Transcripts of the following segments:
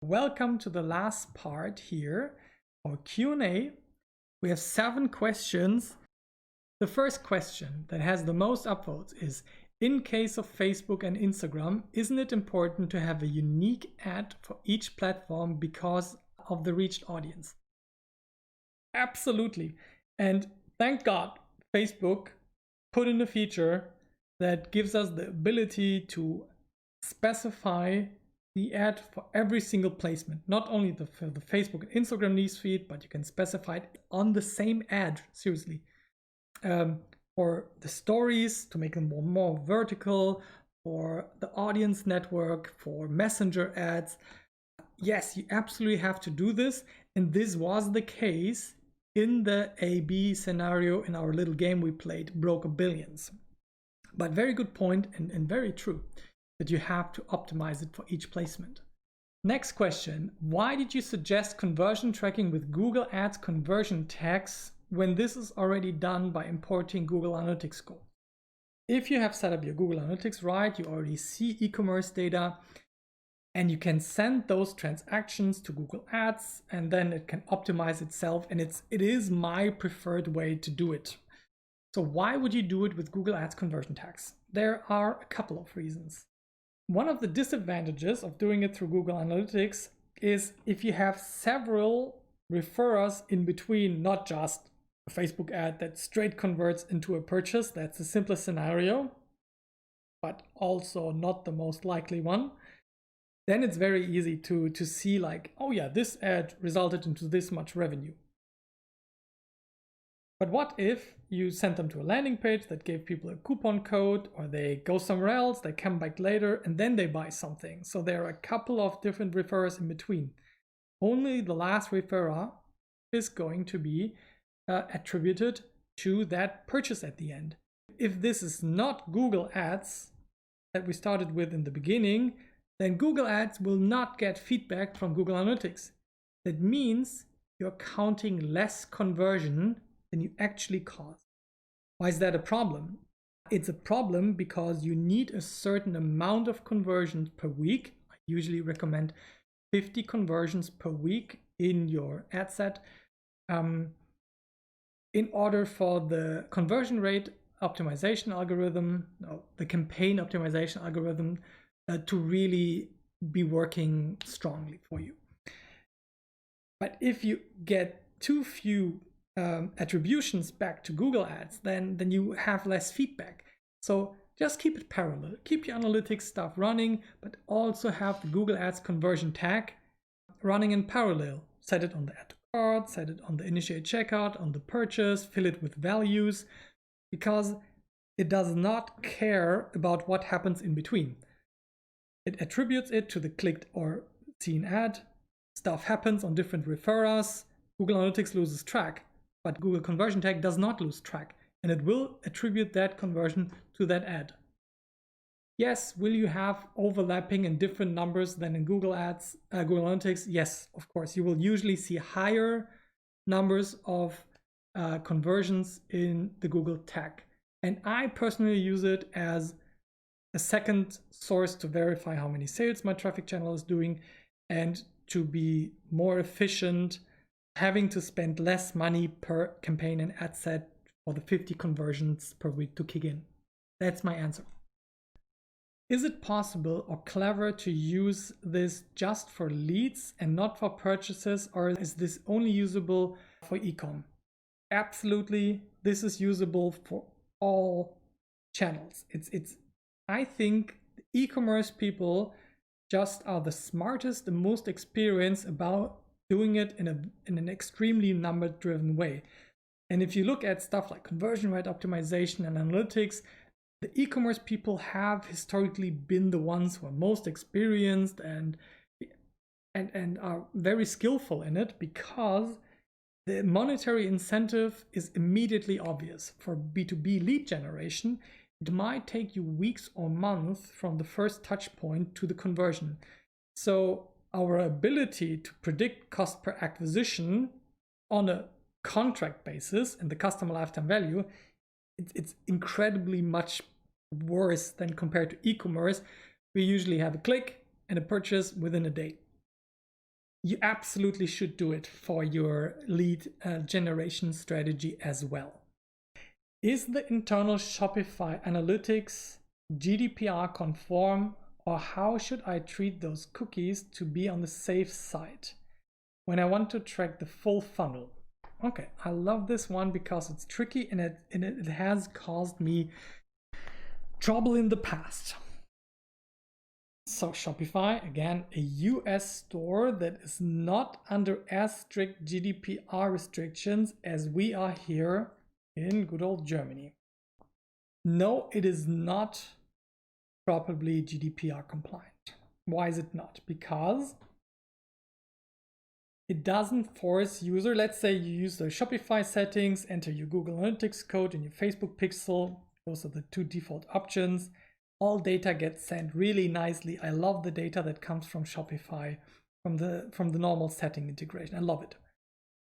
Welcome to the last part here, our Q&A. We have 7 questions. The first question that has the most upvotes is, in case of Facebook and Instagram, isn't it important to have a unique ad for each platform because of the reached audience? Absolutely. And thank God Facebook put in a feature that gives us the ability to specify the ad for every single placement, not only for the Facebook and Instagram newsfeed, but you can specify it on the same ad, seriously. For the stories to make them more vertical, for the audience network, for messenger ads. Yes, you absolutely have to do this. And this was the case in the A/B scenario in our little game we played, Broker Billions. But very good point and very true that you have to optimize it for each placement. Next question, why did you suggest conversion tracking with Google Ads conversion tags when this is already done by importing Google Analytics score? If you have set up your Google Analytics right, you already see e-commerce data and you can send those transactions to Google Ads and then it can optimize itself, and it is my preferred way to do it. So why would you do it with Google Ads conversion tags? There are a couple of reasons. One of the disadvantages of doing it through Google Analytics is if you have several referrers in between, not just a Facebook ad that straight converts into a purchase. That's the simplest scenario, but also not the most likely one. Then it's very easy to see like, oh yeah, this ad resulted into this much revenue. But what if you sent them to a landing page that gave people a coupon code, or they go somewhere else, they come back later, and then they buy something? So there are a couple of different referrers in between. Only the last referrer is going to be attributed to that purchase at the end. If this is not Google Ads that we started with in the beginning, then Google Ads will not get feedback from Google Analytics. That means you're counting less conversion than you actually cause. Why is that a problem? It's a problem because you need a certain amount of conversions per week. I usually recommend 50 conversions per week in your ad set in order for the conversion rate optimization algorithm, the campaign optimization algorithm to really be working strongly for you. But if you get too few attributions back to Google Ads, then you have less feedback. So just keep it parallel. Keep your analytics stuff running, but also have the Google Ads conversion tag running in parallel. Set it on the add to cart, set it on the initiate checkout, on the purchase, fill it with values, because it does not care about what happens in between. It attributes it to the clicked or seen ad. Stuff happens on different referrers. Google Analytics loses track. But Google Conversion Tag does not lose track, and it will attribute that conversion to that ad. Yes, will you have overlapping in different numbers than in Google Ads, Google Analytics? Yes, of course. You will usually see higher numbers of conversions in the Google tag. And I personally use it as a second source to verify how many sales my traffic channel is doing and to be more efficient, having to spend less money per campaign and ad set for the 50 conversions per week to kick in. That's my answer. Is it possible or clever to use this just for leads and not for purchases, or is this only usable for e-com? Absolutely, this is usable for all channels. I think e-commerce people just are the smartest, the most experienced about doing it in an extremely number-driven way. And if you look at stuff like conversion rate optimization and analytics, the e-commerce people have historically been the ones who are most experienced and are very skillful in it, because the monetary incentive is immediately obvious. For B2B lead generation, it might take you weeks or months from the first touch point to the conversion. So our ability to predict cost per acquisition on a contract basis and the customer lifetime value, it's incredibly much worse than compared to e-commerce. We usually have a click and a purchase within a day. you absolutely should do it for your lead generation strategy as well. Is the internal Shopify analytics GDPR conform, or how should I treat those cookies to be on the safe side when I want to track the full funnel? Okay, I love this one because it's tricky and it has caused me trouble in the past. So Shopify, again, a US store that is not under as strict GDPR restrictions as we are here in good old Germany. No, it is not properly GDPR compliant. Why is it not? Because it doesn't force user. Let's say you use the Shopify settings, enter your Google Analytics code and your Facebook pixel. Those are the two default options. All data gets sent really nicely. I love the data that comes from Shopify, from the normal setting integration. I love it.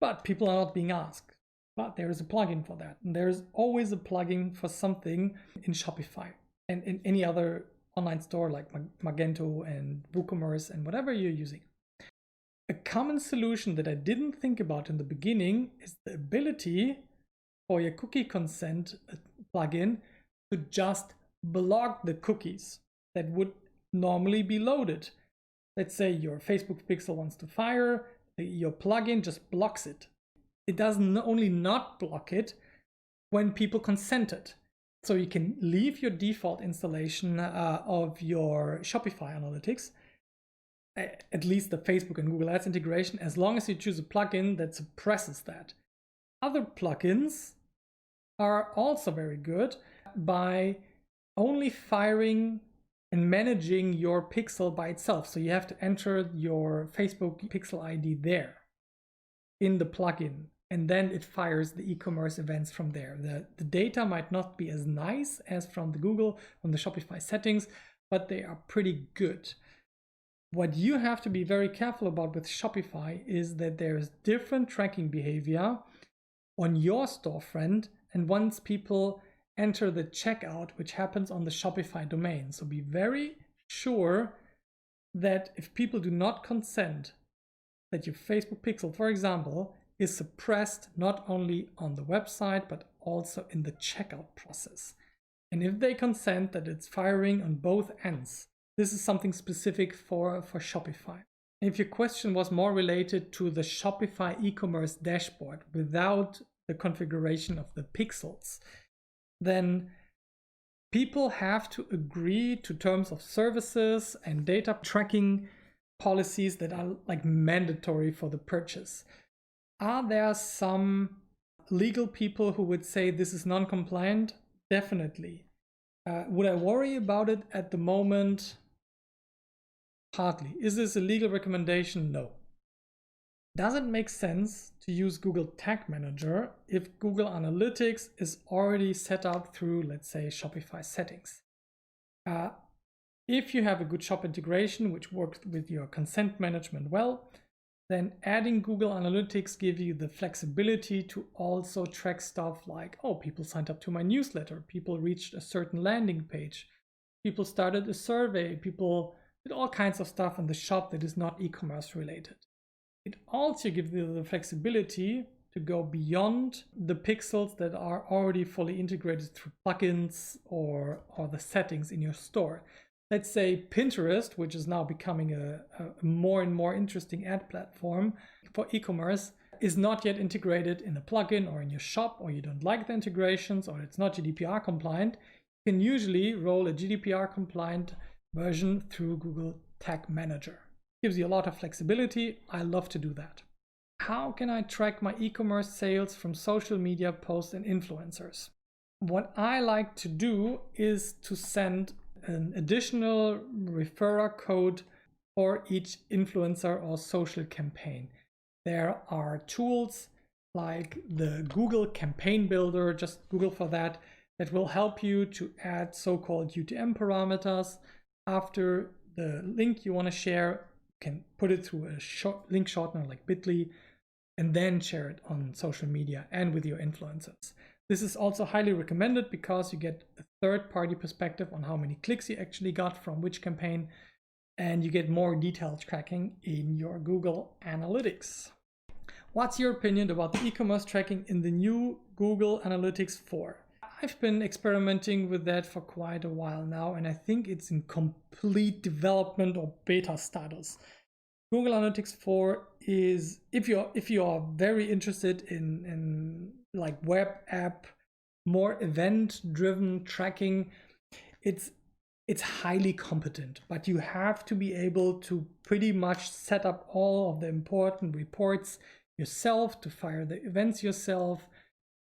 But people are not being asked. But there is a plugin for that. And there is always a plugin for something in Shopify and in any other online store like Magento and WooCommerce and whatever you're using. A common solution that I didn't think about in the beginning is the ability for your cookie consent plugin to just block the cookies that would normally be loaded. Let's say your Facebook pixel wants to fire, your plugin just blocks it. It doesn't only not block it when people consented. So you can leave your default installation of your Shopify analytics, at least the Facebook and Google Ads integration, as long as you choose a plugin that suppresses that. Other plugins are also very good by only firing and managing your pixel by itself. So you have to enter your Facebook pixel ID there in the plugin, and then it fires the e-commerce events from there. The data might not be as nice as from the Google, from the Shopify settings, but they are pretty good. What you have to be very careful about with Shopify is that there's different tracking behavior on your storefront, and once people enter the checkout, which happens on the Shopify domain. So be very sure that if people do not consent, that your Facebook pixel, for example, is suppressed not only on the website, but also in the checkout process. And if they consent, that it's firing on both ends. This is something specific for Shopify. If your question was more related to the Shopify e-commerce dashboard without the configuration of the pixels, then people have to agree to terms of services and data tracking policies that are like mandatory for the purchase. Are there some legal people who would say this is non-compliant? Definitely. Would I worry about it at the moment? Hardly. Is this a legal recommendation? No. Does it make sense to use Google Tag Manager if Google Analytics is already set up through, let's say, Shopify settings? If you have a good shop integration which works with your consent management well, then adding Google Analytics gives you the flexibility to also track stuff like, oh, people signed up to my newsletter, people reached a certain landing page, people started a survey, people did all kinds of stuff in the shop that is not e-commerce related. It also gives you the flexibility to go beyond the pixels that are already fully integrated through plugins or the settings in your store. Let's say Pinterest, which is now becoming a more and more interesting ad platform for e-commerce, is not yet integrated in a plugin or in your shop, or you don't like the integrations, or it's not GDPR compliant. You can usually roll a GDPR compliant version through Google Tag Manager. Gives you a lot of flexibility. I love to do that. How can I track my e-commerce sales from social media posts and influencers? What I like to do is to send an additional referrer code for each influencer or social campaign. There are tools like the Google Campaign Builder, just Google for that, that will help you to add so-called UTM parameters after the link you want to share. Can put it through a link shortener like Bitly and then share it on social media and with your influencers. This is also highly recommended because you get a third-party perspective on how many clicks you actually got from which campaign. and you get more detailed tracking in your Google Analytics. What's your opinion about the e-commerce tracking in the new Google Analytics 4? I've been experimenting with that for quite a while now, and I think it's in complete development or beta status. Google Analytics 4 is, if you are very interested in like web app, more event-driven tracking, it's highly competent, but you have to be able to pretty much set up all of the important reports yourself, to fire the events yourself.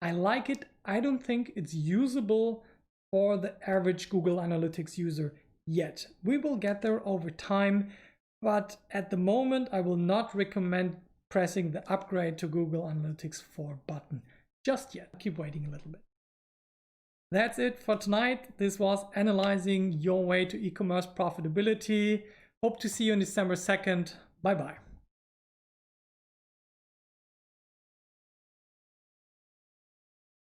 I like it. I don't think it's usable for the average Google Analytics user yet. We will get there over time, but at the moment, I will not recommend pressing the upgrade to Google Analytics 4 button just yet. Keep waiting a little bit. That's it for tonight. This was analyzing your way to e-commerce profitability. Hope to see you on December 2nd. Bye-bye.